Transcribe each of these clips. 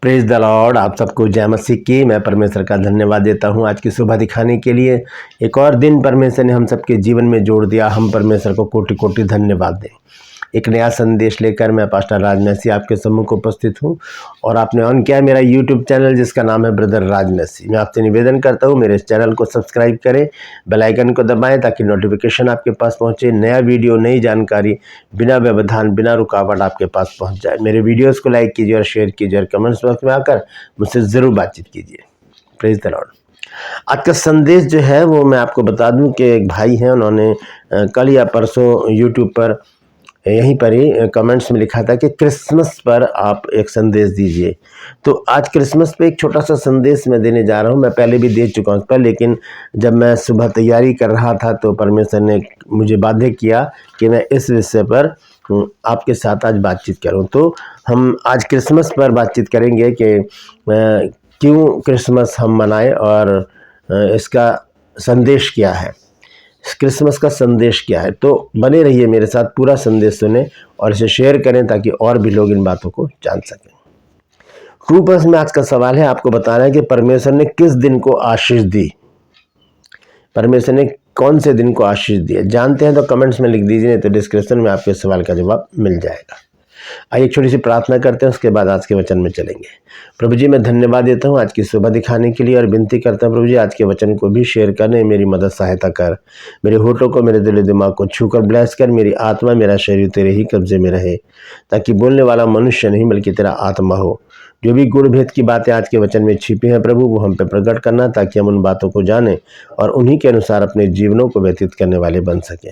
Praise the Lord. आप सबको जय मसीह की। मैं परमेश्वर का धन्यवाद देता हूं आज की सुबह दिखाने के लिए। एक और दिन परमेश्वर ने हम सबके जीवन में जोड़ दिया। हम परमेश्वर को कोटि कोटि धन्यवाद दें। एक नया संदेश लेकर मैं पास्टर राज मसी आपके सम्मुख उपस्थित हूं और आपने ऑन किया मेरा यूट्यूब चैनल जिसका नाम है ब्रदर राज मसी। मैं आपसे निवेदन करता हूं मेरे इस चैनल को सब्सक्राइब करें, बेल आइकन को दबाएं ताकि नोटिफिकेशन आपके पास पहुंचे। नया वीडियो, नई जानकारी बिना व्यवधान, बिना रुकावट आपके पास पहुंच जाए। मेरे वीडियोस को लाइक कीजिए और शेयर कीजिए और कमेंट्स बॉक्स में आकर मुझसे ज़रूर बातचीत कीजिए। Praise the Lord. आज का संदेश जो है वो मैं आपको बता दूं कि एक भाई हैं, उन्होंने कल या परसों यूट्यूब पर यहीं पर ही कमेंट्स में लिखा था कि क्रिसमस पर आप एक संदेश दीजिए। तो आज क्रिसमस पे एक छोटा सा संदेश मैं देने जा रहा हूँ। मैं पहले भी दे चुका हूँ उस पर, लेकिन जब मैं सुबह तैयारी कर रहा था तो परमेश्वर ने मुझे बाध्य किया कि मैं इस विषय पर आपके साथ आज बातचीत करूं। तो हम आज क्रिसमस पर बातचीत करेंगे कि क्यों क्रिसमस हम मनाएं और इसका संदेश क्या है, क्रिसमस का संदेश क्या है। तो बने रहिए मेरे साथ, पूरा संदेश सुने और इसे शेयर करें ताकि और भी लोग इन बातों को जान सकें। ट्रू पर्स में आज का सवाल है, आपको बताना है कि परमेश्वर ने किस दिन को आशीष दी। परमेश्वर ने कौन से दिन को आशीष दिया, जानते हैं तो कमेंट्स में लिख दीजिए, नहीं तो डिस्क्रिप्शन में आपके सवाल का जवाब मिल जाएगा। आइए एक छोटी सी प्रार्थना करते हैं, उसके बाद आज के वचन में चलेंगे। प्रभु जी, मैं धन्यवाद देता हूँ आज की सुबह दिखाने के लिए और विनती करता हूँ प्रभु जी आज के वचन को भी शेयर करने मेरी मदद सहायता कर। मेरे होठों को, मेरे दिल दिमाग को छूकर ब्लेस कर। मेरी आत्मा, मेरा शरीर तेरे ही कब्जे में रहे, ताकि बोलने वाला मनुष्य नहीं बल्कि तेरा आत्मा हो। जो भी गुण भेद की बातें आज के वचन में छिपी हैं प्रभु, वो हम पे प्रकट करना ताकि हम उन बातों को जानें और उन्हीं के अनुसार अपने जीवनों को व्यतीत करने वाले बन सकें।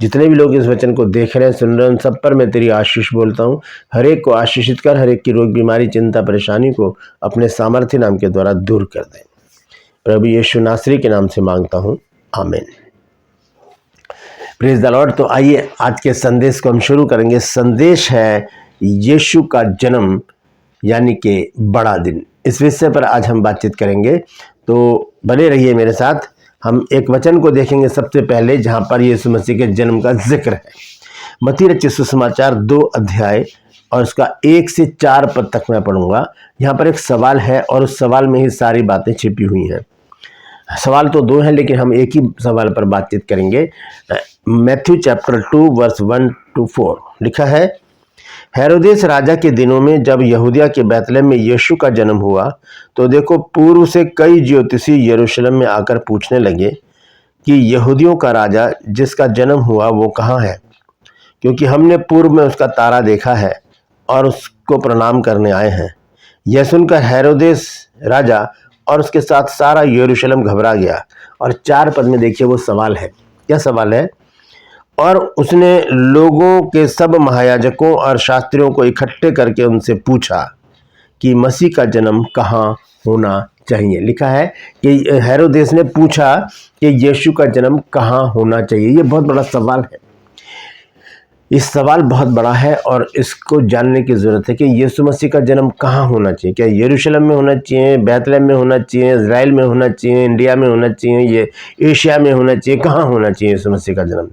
जितने भी लोग इस वचन को देख रहे हैं, सुन रहे हैं, उन सब पर मैं तेरी आशीष बोलता हूँ। हर एक को आशीषित कर, हर एक की रोग, बीमारी, चिंता, परेशानी को अपने सामर्थ्य नाम के द्वारा दूर कर दें। प्रभु यीशु नासरी के नाम से मांगता हूँ, आमीन। Praise the Lord. तो आइए आज के संदेश को हम शुरू करेंगे। संदेश है यीशु का जन्म यानी कि बड़ा दिन। इस विषय पर आज हम बातचीत करेंगे, तो बने रहिए मेरे साथ। हम एक वचन को देखेंगे सबसे पहले जहां पर यीशु मसीह के जन्म का जिक्र है। मत्ती रचित सुसमाचार 2 अध्याय और उसका 1 से 4 पद तक मैं पढ़ूंगा। यहाँ पर एक सवाल है और उस सवाल में ही सारी बातें छिपी हुई हैं। सवाल तो 2 हैं लेकिन हम एक ही सवाल पर बातचीत करेंगे। मैथ्यू चैप्टर 2 वर्स 1 to 4 लिखा है, हेरोदेस राजा के दिनों में जब यहूदिया के बैतलहम में यीशु का जन्म हुआ तो देखो, पूर्व से कई ज्योतिषी यरूशलेम में आकर पूछने लगे कि यहूदियों का राजा जिसका जन्म हुआ वो कहाँ है, क्योंकि हमने पूर्व में उसका तारा देखा है और उसको प्रणाम करने आए हैं। यह सुनकर हेरोदेस राजा और उसके साथ सारा यरूशलेम घबरा गया। और 4 पद में देखिए वो सवाल है। क्या सवाल है? और उसने लोगों के सब महायाजकों और शास्त्रियों को इकट्ठे करके उनसे पूछा कि मसीह का जन्म कहाँ होना चाहिए। लिखा है कि हेरोदेस ने पूछा कि यीशु का जन्म कहाँ होना चाहिए। ये बहुत बड़ा सवाल है। इस सवाल बहुत बड़ा है और इसको जानने की ज़रूरत है कि यीशु मसीह का जन्म कहाँ होना चाहिए। क्या यरूशलेम में होना चाहिए, बैतलहम में होना चाहिए, इजराइल में होना चाहिए, इंडिया में होना चाहिए, ये एशिया में होना चाहिए, कहाँ होना चाहिए यीशु मसीह का जन्म?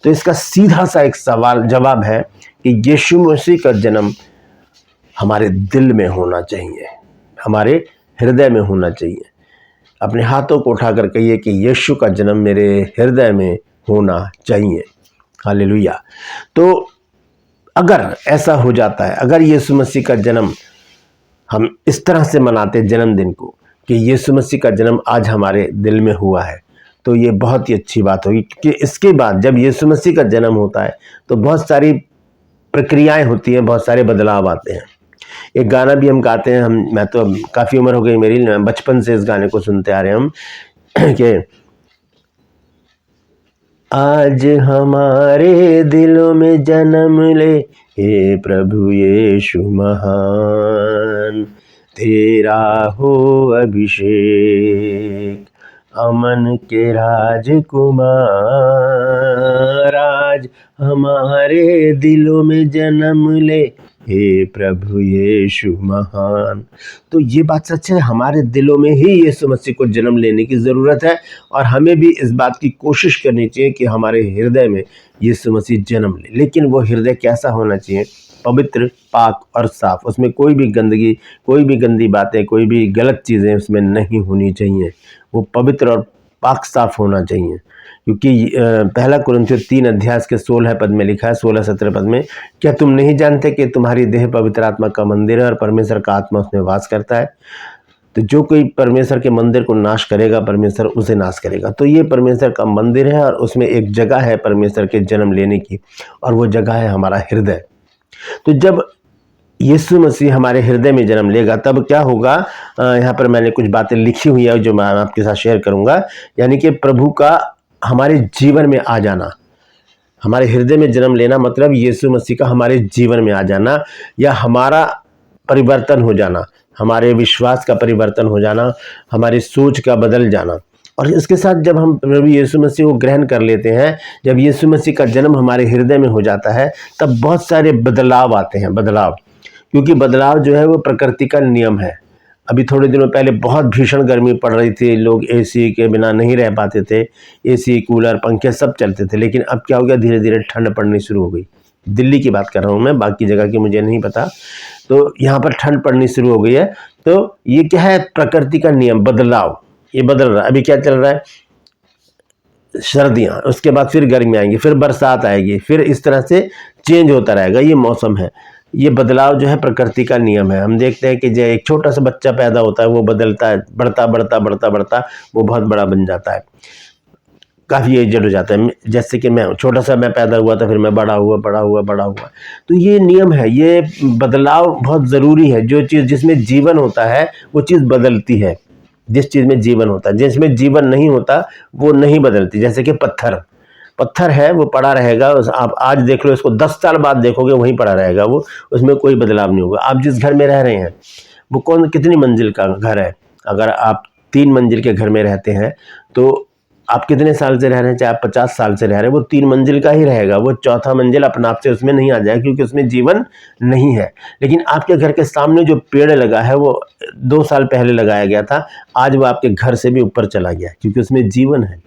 तो इसका सीधा सा एक सवाल जवाब है कि यीशु मसीह का जन्म हमारे दिल में होना चाहिए, हमारे हृदय में होना चाहिए। अपने हाथों को उठाकर कहिए कि यीशु का जन्म मेरे हृदय में होना चाहिए। हालेलुया। तो अगर ऐसा हो जाता है, अगर यीशु मसीह का जन्म हम इस तरह से मनाते जन्मदिन को कि यीशु मसीह का जन्म आज हमारे दिल में हुआ है, तो ये बहुत ही अच्छी बात होगी। क्योंकि इसके बाद जब यीशु मसीह का जन्म होता है तो बहुत सारी प्रक्रियाएं होती हैं, बहुत सारे बदलाव आते हैं। एक गाना भी हम गाते हैं, मैं तो काफ़ी उम्र हो गई मेरी, बचपन से इस गाने को सुनते आ रहे हैं हम कि आज हमारे दिलों में जन्म ले हे प्रभु यीशु महान, तेरा हो अभिषेक, अमन के राजकुमार, आज हमारे दिलों में जन्म ले हे प्रभु यीशु महान। तो ये बात सच है, हमारे दिलों में ही यीशु मसीह को जन्म लेने की ज़रूरत है और हमें भी इस बात की कोशिश करनी चाहिए कि हमारे हृदय में यीशु मसीह जन्म ले। लेकिन वो हृदय कैसा होना चाहिए? पवित्र, पाक और साफ। उसमें कोई भी गंदगी, कोई भी गंदी बातें, कोई भी गलत चीज़ें उसमें नहीं होनी चाहिए। वो पवित्र और पाक साफ होना चाहिए, क्योंकि पहला कुरिन्थियों 3 अध्याय के 16 पद में लिखा है, 16-17 पद में, क्या तुम नहीं जानते कि तुम्हारी देह पवित्र आत्मा का मंदिर है और परमेश्वर का आत्मा उसमें वास करता है? तो जो कोई परमेश्वर के मंदिर को नाश करेगा, परमेश्वर उसे नाश करेगा। तो ये परमेश्वर का मंदिर है और उसमें एक जगह है परमेश्वर के जन्म लेने की, और वो जगह है हमारा हृदय। तो जब यीशु मसीह हमारे हृदय में जन्म लेगा तब क्या होगा? यहाँ पर मैंने कुछ बातें लिखी हुई है जो मैं आपके साथ शेयर करूँगा। यानी कि प्रभु का हमारे जीवन में आ जाना, हमारे हृदय में जन्म लेना मतलब यीशु मसीह का हमारे जीवन में आ जाना, या हमारा परिवर्तन हो जाना, हमारे विश्वास का परिवर्तन हो जाना, हमारी सोच का बदल जाना। और इसके साथ जब हम प्रभु यीशु मसीह को ग्रहण कर लेते हैं, जब यीशु मसीह का जन्म हमारे हृदय में हो जाता है, तब बहुत सारे बदलाव आते हैं। बदलाव, क्योंकि बदलाव जो है वो प्रकृति का नियम है। अभी थोड़े दिनों पहले बहुत भीषण गर्मी पड़ रही थी, लोग एसी के बिना नहीं रह पाते थे, एसी, कूलर, पंखे सब चलते थे। लेकिन अब क्या हो गया? धीरे धीरे ठंड पड़नी शुरू हो गई। दिल्ली की बात कर रहा हूँ मैं, बाकी जगह की मुझे नहीं पता। तो यहाँ पर ठंड पड़नी शुरू हो गई है। तो ये क्या है? प्रकृति का नियम, बदलाव, ये बदल रहा है। अभी क्या चल रहा है? सर्दियाँ, उसके बाद फिर गर्मी आएंगी, फिर बरसात आएगी, फिर इस तरह से चेंज होता रहेगा। ये मौसम है, ये बदलाव जो है प्रकृति का नियम है। हम देखते हैं कि जो एक छोटा सा बच्चा पैदा होता है वो बदलता है, बढ़ता बढ़ता बढ़ता बढ़ता वो बहुत बड़ा बन जाता है, काफ़ी एजड हो जाता है। जैसे कि मैं छोटा सा मैं पैदा हुआ था, फिर मैं बड़ा हुआ बड़ा हुआ बड़ा हुआ। तो ये नियम है, ये बदलाव बहुत ज़रूरी है। जो चीज़ जिसमें जीवन होता है वो चीज़ बदलती है। जिस चीज़ में जीवन होता है, जिसमें जीवन नहीं होता वो नहीं बदलती। जैसे कि पत्थर है, वो पड़ा रहेगा। आप आज देख लो, इसको 10 साल बाद देखोगे वहीं पड़ा रहेगा वो, उसमें कोई बदलाव नहीं होगा। आप जिस घर में रह रहे हैं वो कितनी मंजिल का घर है? अगर आप 3 मंजिल के घर में रहते हैं तो आप कितने साल से रह रहे हैं? चाहे आप 50 साल से रह रहे हैं, वो 3 मंजिल का ही रहेगा। वो चौथा मंजिल अपने आप से उसमें नहीं आ जाएगा, क्योंकि उसमें जीवन नहीं है। लेकिन आपके घर के सामने जो पेड़ लगा है वो 2 साल पहले लगाया गया था, आज वो आपके घर से भी ऊपर चला गया, क्योंकि उसमें जीवन है।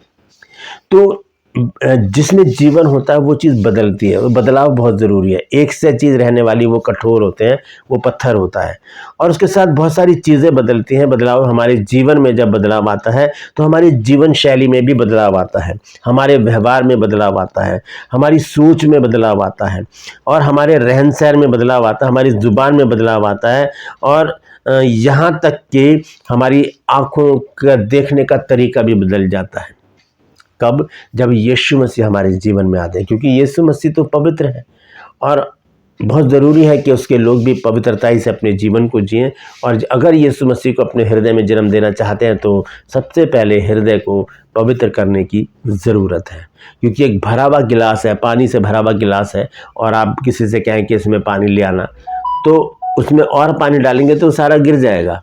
तो जिसमें जीवन होता है वो चीज़ बदलती है। वो बदलाव बहुत ज़रूरी है। एक से चीज़ रहने वाली वो कठोर होते हैं, वो पत्थर होता है। और उसके साथ बहुत सारी चीज़ें बदलती हैं। बदलाव हमारे जीवन में जब बदलाव आता है तो हमारी जीवन शैली में भी बदलाव आता है, हमारे व्यवहार में बदलाव आता है, हमारी सोच में बदलाव आता है, और हमारे रहन सहन में बदलाव आता है, हमारी ज़ुबान में बदलाव आता है, और यहाँ तक कि हमारी आँखों का देखने का तरीका भी बदल जाता है। कब? जब यीशु मसीह हमारे जीवन में आते हैं, क्योंकि यीशु मसीह तो पवित्र है और बहुत ज़रूरी है कि उसके लोग भी पवित्रता से अपने जीवन को जिएं। और अगर यीशु मसीह को अपने हृदय में जन्म देना चाहते हैं तो सबसे पहले हृदय को पवित्र करने की ज़रूरत है, क्योंकि एक भरा हुआ गिलास है, पानी से भरा हुआ गिलास है, और आप किसी से कहें कि इसमें पानी ले आना, तो उसमें और पानी डालेंगे तो सारा गिर जाएगा।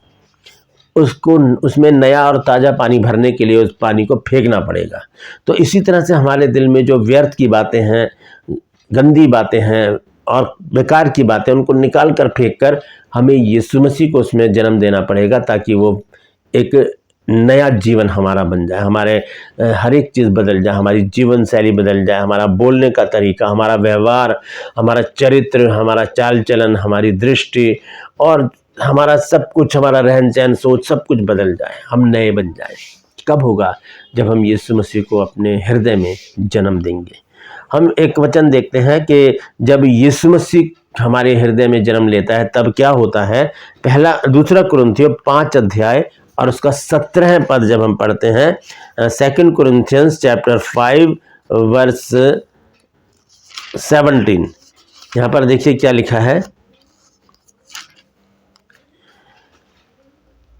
उसमें नया और ताज़ा पानी भरने के लिए उस पानी को फेंकना पड़ेगा। तो इसी तरह से हमारे दिल में जो व्यर्थ की बातें हैं, गंदी बातें हैं और बेकार की बातें, उनको निकाल कर फेंक कर हमें यीशु मसीह को उसमें जन्म देना पड़ेगा, ताकि वो एक नया जीवन हमारा बन जाए, हमारे हर एक चीज़ बदल जाए, हमारी जीवन शैली बदल जाए, हमारा बोलने का तरीका, हमारा व्यवहार, हमारा चरित्र, हमारा चाल चलन, हमारी दृष्टि और हमारा सब कुछ, हमारा रहन सहन, सोच, सब कुछ बदल जाए, हम नए बन जाए। कब होगा? जब हम यीशु मसीह को अपने हृदय में जन्म देंगे। हम एक वचन देखते हैं कि जब यीशु मसीह हमारे हृदय में जन्म लेता है तब क्या होता है। दूसरा कुरिन्थियों 5 अध्याय और उसका 17 पद जब हम पढ़ते हैं, 2 कुरिन्थियंस चैप्टर 5 वर्स 17, यहाँ पर देखिए क्या लिखा है।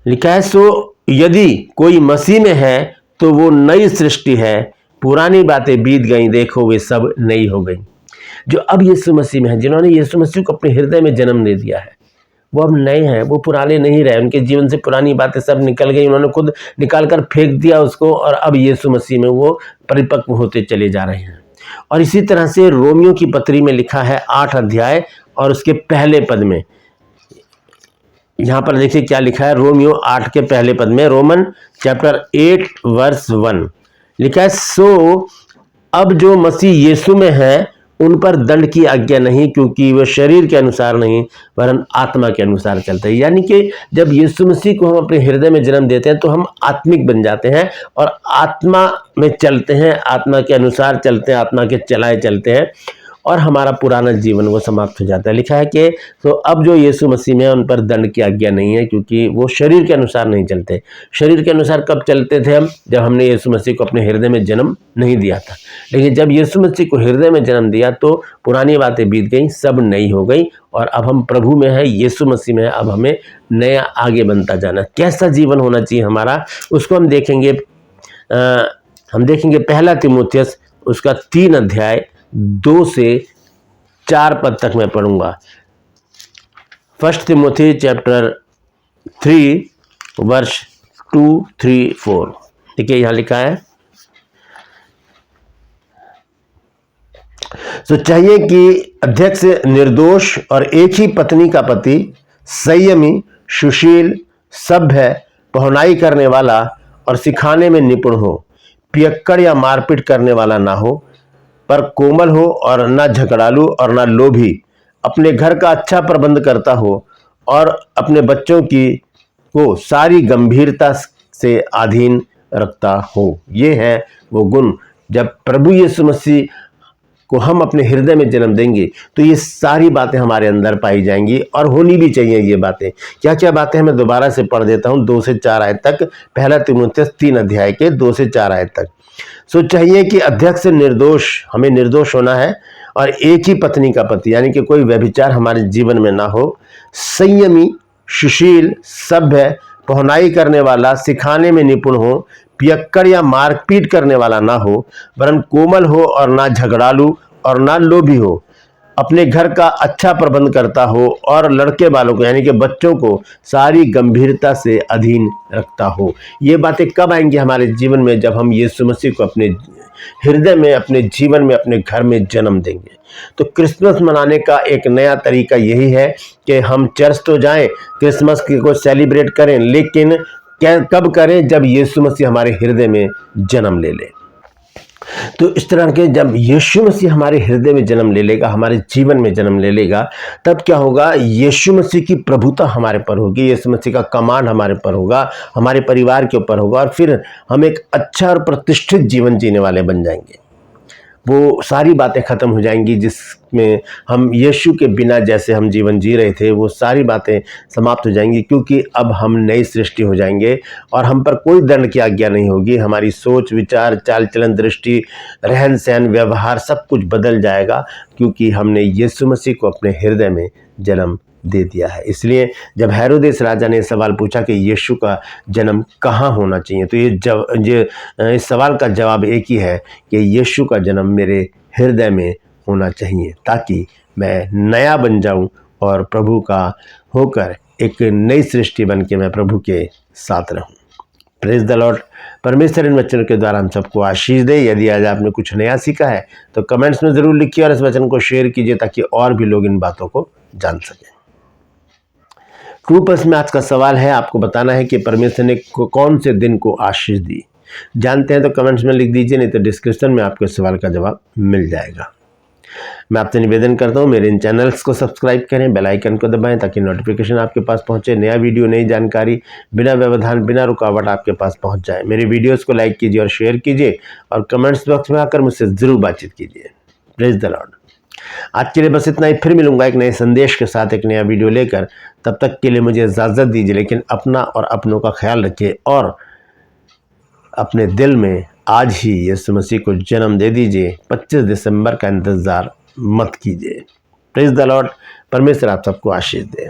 लिखा है, सो यदि कोई मसीह में है तो वो नई सृष्टि है, पुरानी बातें बीत गई, देखो वे सब नई हो गई। जो अब यीशु मसीह में है, जिन्होंने यीशु मसीह को अपने हृदय में जन्म दे दिया है, वो अब नए हैं, वो पुराने नहीं रहे। उनके जीवन से पुरानी बातें सब निकल गई, उन्होंने खुद निकाल कर फेंक दिया उसको, और अब यीशु मसीह में वो परिपक्व होते चले जा रहे हैं। और इसी तरह से रोमियो की पत्री में लिखा है 8 अध्याय और उसके पहले पद में, यहाँ पर देखिए क्या लिखा है। रोमियो 8 के पहले पद में, रोमन चैप्टर 8 वर्स 1 लिखा है, सो अब जो मसीह यीशु में है उन पर दंड की आज्ञा नहीं, क्योंकि वह शरीर के अनुसार नहीं वरन आत्मा के अनुसार चलते हैं। यानी कि जब यीशु मसीह को हम अपने हृदय में जन्म देते हैं तो हम आत्मिक बन जाते हैं और आत्मा में चलते हैं, आत्मा के अनुसार चलते हैं, आत्मा के चलाए चलते हैं और हमारा पुराना जीवन वो समाप्त हो जाता है। लिखा है कि तो अब जो यीशु मसीह में उन पर दंड की आज्ञा नहीं है, क्योंकि वो शरीर के अनुसार नहीं चलते। शरीर के अनुसार कब चलते थे हम? जब हमने यीशु मसीह को अपने हृदय में जन्म नहीं दिया था। लेकिन जब यीशु मसीह को हृदय में जन्म दिया तो पुरानी बातें बीत गई, सब नई हो गई और अब हम प्रभु में है, यीशु मसीह में है। अब हमें नया आगे बनता जाना। कैसा जीवन होना चाहिए हमारा, उसको हम देखेंगे। पहला तीमुथियुस उसका 3 अध्याय 2 से 4 पद तक मैं पढ़ूंगा। 1 तिमोथी चैप्टर 3 वर्ष 2, 3, 4। ठीक है, यहां लिखा है, तो चाहिए कि अध्यक्ष निर्दोष और एक ही पत्नी का पति, संयमी, सुशील, सभ्य, पहुनाई करने वाला और सिखाने में निपुण हो, पियक्कड़ या मारपीट करने वाला ना हो, पर कोमल हो और ना झगड़ालू और ना लोभी, अपने घर का अच्छा प्रबंध करता हो और अपने बच्चों को सारी गंभीरता से अधीन रखता हो। ये है वो गुण। जब प्रभु यीशु मसीह को हम अपने हृदय में जन्म देंगे तो ये सारी बातें हमारे अंदर पाई जाएंगी और होनी भी चाहिए। ये बातें क्या क्या बातें हैं, मैं दोबारा से पढ़ देता हूँ 2 से 4 आयत तक। पहला तीमुथियुस 3 अध्याय के 2 से 4 आयत तक। सो चाहिए कि अध्यक्ष निर्दोष, हमें निर्दोष होना है, और एक ही पत्नी का पति, यानी कि कोई व्यभिचार हमारे जीवन में ना हो, संयमी, सुशील, सभ्य, पहुनाई करने वाला, सिखाने में निपुण हो, पियक्कड़ या मारपीट करने वाला ना हो, वरन कोमल हो और ना झगड़ालू और ना लोभी हो, अपने घर का अच्छा प्रबंध करता हो और लड़के वालों को यानी कि बच्चों को सारी गंभीरता से अधीन रखता हो। ये बातें कब आएंगी हमारे जीवन में? जब हम यीशु मसीह को अपने हृदय में, अपने जीवन में, अपने घर में जन्म देंगे। तो क्रिसमस मनाने का एक नया तरीका यही है कि हम चर्च तो जाएं, क्रिसमस को सेलिब्रेट करें, लेकिन कब करें? जब यीशु मसीह हमारे हृदय में जन्म ले ले। तो इस तरह के जब यीशु मसीह हमारे हृदय में जन्म ले लेगा, हमारे जीवन में जन्म ले लेगा, तब क्या होगा? यीशु मसीह की प्रभुता हमारे पर होगी, यीशु मसीह का कमांड हमारे पर होगा, हमारे परिवार के ऊपर होगा, और फिर हम एक अच्छा और प्रतिष्ठित जीवन जीने वाले बन जाएंगे। वो सारी बातें खत्म हो जाएंगी जिसमें हम यीशु के बिना जैसे हम जीवन जी रहे थे, वो सारी बातें समाप्त हो जाएंगी, क्योंकि अब हम नई सृष्टि हो जाएंगे और हम पर कोई दंड की आज्ञा नहीं होगी। हमारी सोच, विचार, चाल चलन, दृष्टि, रहन सहन, व्यवहार सब कुछ बदल जाएगा, क्योंकि हमने यीशु मसीह को अपने हृदय में जन्म दे दिया है। इसलिए जब हेरोदेस राजा ने सवाल पूछा कि यीशु का जन्म कहाँ होना चाहिए, तो इस सवाल का जवाब एक ही है कि यीशु का जन्म मेरे हृदय में होना चाहिए, ताकि मैं नया बन जाऊं और प्रभु का होकर एक नई सृष्टि बन के मैं प्रभु के साथ रहूं। Praise the Lord. परमेश्वर इन वचनों के द्वारा हम सबको आशीष दे। यदि आज आपने कुछ नया सीखा है तो कमेंट्स में ज़रूर लिखिए और इस वचन को शेयर कीजिए, ताकि और भी लोग इन बातों को जान सकें। ट्रू पर्स में आज का सवाल है, आपको बताना है कि परमेश्वर ने कौन से दिन को आशीष दी। जानते हैं तो कमेंट्स में लिख दीजिए, नहीं तो डिस्क्रिप्शन में आपको सवाल का जवाब मिल जाएगा। मैं आपसे निवेदन करता हूं, मेरे इन चैनल्स को सब्सक्राइब करें, बेल आइकन को दबाएं, ताकि नोटिफिकेशन आपके पास पहुंचे, नया वीडियो, नई जानकारी बिना व्यवधान, बिना रुकावट आपके पास पहुंच जाए। मेरे वीडियोस को लाइक कीजिए और शेयर कीजिए, और कमेंट्स बॉक्स में आकर मुझसे ज़रूर बातचीत कीजिए। Praise the Lord. आज के लिए बस इतना ही। फिर मिलूंगा एक नए संदेश के साथ, एक नया वीडियो लेकर। तब तक के लिए मुझे इजाज़त दीजिए, लेकिन अपना और अपनों का ख्याल रखिए और अपने दिल में आज ही यीशु मसीह को जन्म दे दीजिए। 25 दिसंबर का इंतज़ार मत कीजिए। Praise the Lord. परमेश्वर आप सबको आशीष दे।